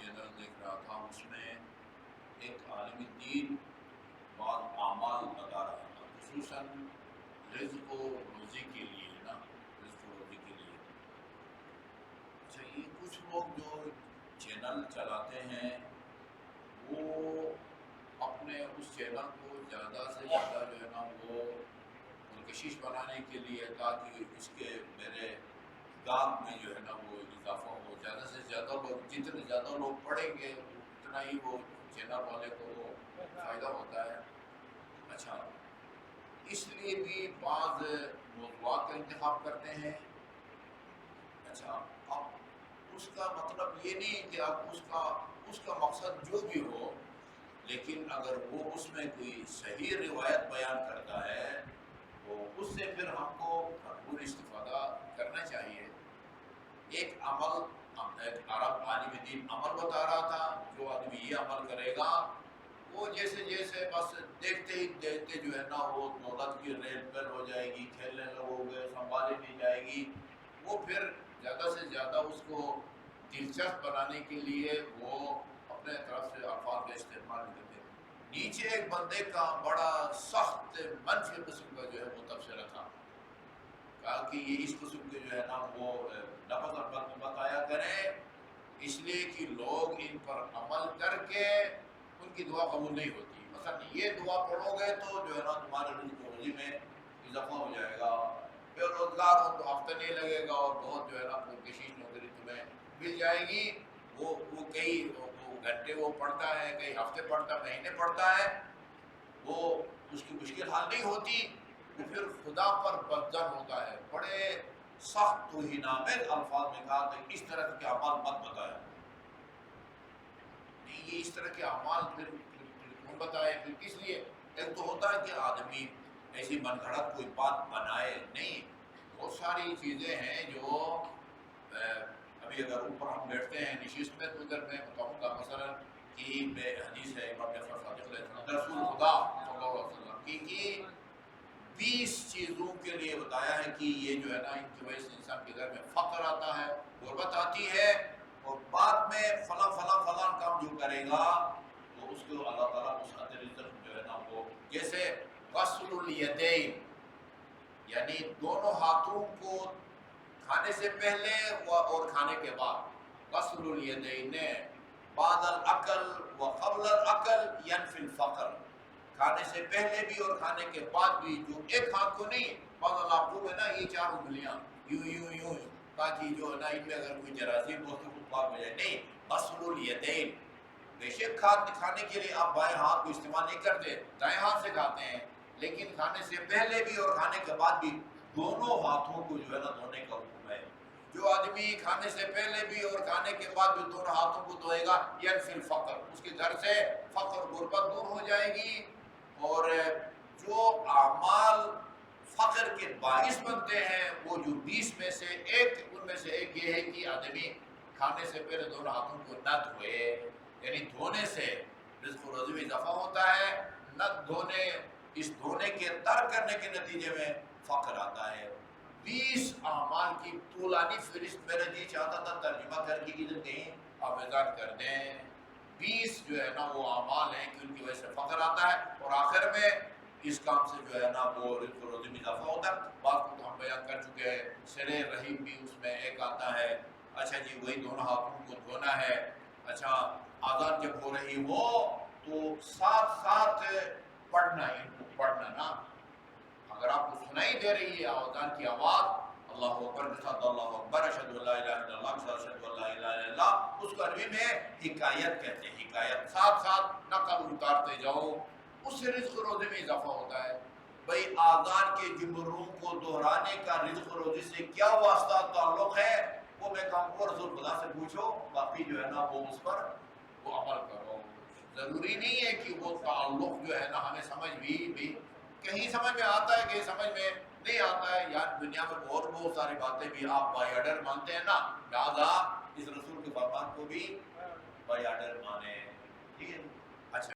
Channel دیکھ رہا تھا، اس میں ایک عالم دین بعض اعمال بتا رہا تھا، خصوصاً رزق و روزی کے لیے نا، رزق و روزی کے لیے۔ اچھا، یہ کچھ لوگ جو چینل چلاتے ہیں وہ اپنے اس چینل کو زیادہ سے زیادہ جو ہے نا وہ پرکشش بنانے کے لیے، تاکہ اس کے میرے گاہک میں جو ہے نا وہ اضافہ ہو، زیادہ سے زیادہ لوگ، جتنے زیادہ لوگ پڑھیں گے اتنا ہی وہ چینل والے کو وہ فائدہ ہوتا ہے۔ اچھا، اس لیے بھی بعض موضوعات کا انتخاب کرتے ہیں۔ اچھا، اب اس کا مطلب یہ نہیں کہ اب اس کا مقصد جو بھی ہو، لیکن اگر وہ اس میں کوئی صحیح روایت بیان کرتا ہے تو اس سے پھر ہم کو بھرپور استفادہ کرنا چاہیے۔ ایک عرب عالم دین عمل بتا رہا تھا، جو آدمی یہ عمل کرے گا وہ جیسے جیسے بس دیکھتے ہی دیکھتے جو ہے نا وہ دولت کی ریل پیل ہو جائے گی، کھیلنے لگو گے، سنبھالی نہیں جائے گی، وہ پھر زیادہ سے زیادہ اس کو دلچسپ بنانے کے لیے وہ اپنے طرف سے الفاظ کا استعمال کرتے ہیں۔ نیچے ایک بندے کا بڑا سخت منفی قسم کا جو ہے وہ تبصرہ تھا، کہا کہ یہ اس قسم کے جو ہے نا وہ لفظ بتایا کریں، اس لیے کہ لوگ ان پر عمل کر کے ان کی دعا قبول نہیں ہوتی۔ مثلا یہ دعا پڑھو گے تو جو ہے نا تمہارے رزق و روزی میں اضافہ ہو جائے گا، بے روزگار ہو تو ہفتہ نہیں لگے گا، اور بہت جو ہے نا پرکشش نوکری تمہیں مل جائے گی۔ وہ کئی گھنٹے وہ پڑھتا ہے، کئی ہفتے پڑھتا ہے، مہینے پڑھتا ہے، وہ اس کی مشکل حل نہیں ہوتی، وہ پھر خدا پر بدظن ہوتا ہے۔ بڑے سخت توہینآمیز الفاظ میں کہا کہ اس طرح کے اعمال مت بتایا۔ نہیں، یہ اس طرح کے اعمال پھر کیوں بتائے؟ پھر کس لیے؟ ایک تو ہوتا ہے کہ آدمی ایسی من گھڑت کوئی بات بنائے، نہیں، بہت ساری چیزیں ہیں جو ابھی اگر اوپر ہم بیٹھتے ہیں نشست میں تو ادھر میں بتاؤں گا مثلا کہ بے حدیث ہے امام جعفر صادق علیہ السلام، رسول خدا صلی اللہ علیہ وسلم کی 20 چیزوں کے لیے بتایا ہے کہ یہ جو ہے نا ان کی وجہ سے انسان کے گھر میں فقر آتا ہے، غربت آتی ہے، اور بعد میں فلاں فلاں فلاں کام جو کرے گا تو اس کو اللہ تعالیٰ وسعت رزق جو ہے نا وہ، جیسے غسل الیدین، یعنی دونوں ہاتھوں کو کھانے سے پہلے اور کھانے کے بعد، غسل الیدین بعد الاکل و قبل الاکل ینفی الفقر، کھانے سے پہلے بھی اور کھانے کے بعد بھی، جو ایک ہاتھ کو نہیں، بعض علاقوں میں نا یہ 4 انگلیاں یوں یوں یوں، تاکہ جو ہے نا ان میں اگر کوئی جراثیم ہو تو خود پاک ہو جائے، نہیں، غسل الیدین، بے شک کھانے کے لیے آپ بائیں ہاتھ کو استعمال نہیں کرتے، دائیں ہاتھ سے کھاتے ہیں، لیکن کھانے سے پہلے بھی اور کھانے کے بعد بھی دونوں ہاتھوں کو جو ہے نا دھونے کا حکم ہے۔ جو آدمی کھانے سے پہلے بھی اور کھانے کے بعد بھی دونوں ہاتھوں کو دھوئے گا، ینفی الفقر، اس کے گھر سے فقر غربت دور ہو جائے گی۔ اور جو اعمال فقر کے باعث بنتے ہیں وہ جو 20 میں سے ایک، ان میں سے ایک یہ ہے کہ آدمی کھانے سے پہلے دونوں ہاتھوں کو نہ دھوئے، یعنی دھونے سے رزق و روزی میں اضافہ ہوتا ہے، نہ دھونے، اس دھونے کے ترک کرنے کے نتیجے میں فقر آتا ہے۔ 20 اعمال کی طولانی فہرست میرا جی چاہتا تھا ترجمہ کر کے ادھر کہیں آویزان کر دیں۔ 20 جو ہے نا وہ اعمال ہیں کہ ان کی وجہ سے فقر آتا ہے، اور آخر میں اس کام سے جو ہے نا وہ رزق و روزی میں اضافہ ہوتا ہے۔ بات کو تو ہم بیان کر چکے ہیں، صلہ رحیم بھی اس میں ایک آتا ہے۔ اچھا جی، وہی دونوں ہاتھوں کو دھونا ہے۔ اچھا، آذان جب ہو رہی ہو تو ساتھ ساتھ پڑھنا، ان کو پڑھنا نا، اگر آپ کو سنائی دے رہی ہے آذان کی آواز، اللہ اکبر کے ساتھ اللہ اکبر، اشہد ان لا الہ الا اللہ کے ساتھ اشہد ان لا الہ الا اللہ، اس کو عربی میں حکایت کہتے ہیں، حکایت، ساتھ ساتھ نقل اتارتے جاؤ، اس سے رزق و روزی میں اضافہ ہوتا ہے۔ بھئی آذان کے جمروں کو دہرانے کا رزق و روزی سے کیا واسطہ تعلق ہے؟ وہ میں کہوں گا رسول خدا سے پوچھو، باقی جو ہے نا وہ اس پر وہ عمل کرو۔ ضروری نہیں ہے کہ وہ تعلق جو ہے نا ہمیں سمجھ بھی کہیں سمجھ میں آتا ہے، کہیں سمجھ میں نہیں آتا ہے، یار دنیا میں اور بہت ساری باتیں بھی آپ بائی آرڈر مانتے ہیں نا، لہٰذا اس رسول کے فرمان کو بھی بائی آرڈر مانے، ٹھیک ہے۔